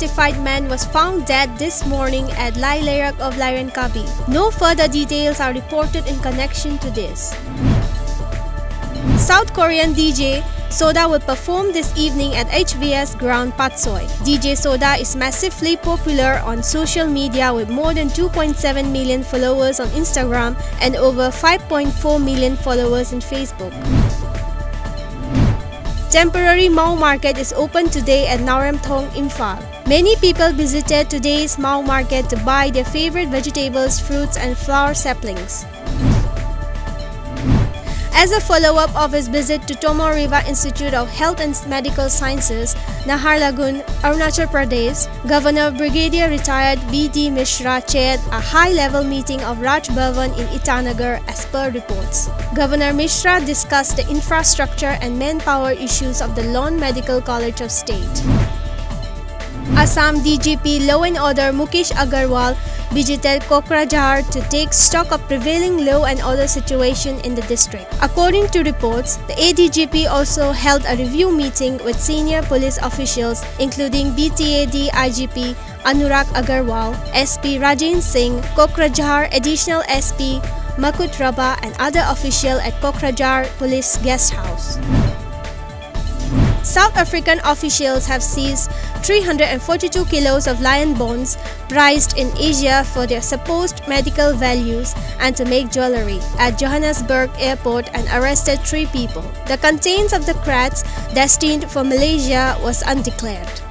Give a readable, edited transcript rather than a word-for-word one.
unidentified man was found dead this morning at Lailarak of Lairankabi. No further details are reported in connection to this. South Korean DJ Soda will perform this evening at HVS Ground Patsoy. DJ Soda is massively popular on social media with more than 2.7 million followers on Instagram and over 5.4 million followers on Facebook. Temporary Mau Market is open today at Naramthong, Imphal. Many people visited today's Mau Market to buy their favorite vegetables, fruits and flower saplings. As a follow-up of his visit to Tomo Riva Institute of Health and Medical Sciences, Naharlagun, Arunachal Pradesh, Governor Brigadier Retired B.D. Mishra chaired a high-level meeting of Raj Bhavan in Itanagar as per reports. Governor Mishra discussed the infrastructure and manpower issues of the Lone Medical College of State. Assam DGP Law and Order Mukesh Agarwal visited Kokrajhar to take stock of prevailing law and order situation in the district. According to reports, the ADGP also held a review meeting with senior police officials including BTAD IGP Anurag Agarwal, SP Rajen Singh, Kokrajhar Additional SP Makut Raba and other officials at Kokrajhar Police Guest House. South African officials have seized 342 kilos of lion bones prized in Asia for their supposed medical values and to make jewelry at Johannesburg airport and arrested 3 people. The contents of the crats destined for Malaysia was undeclared.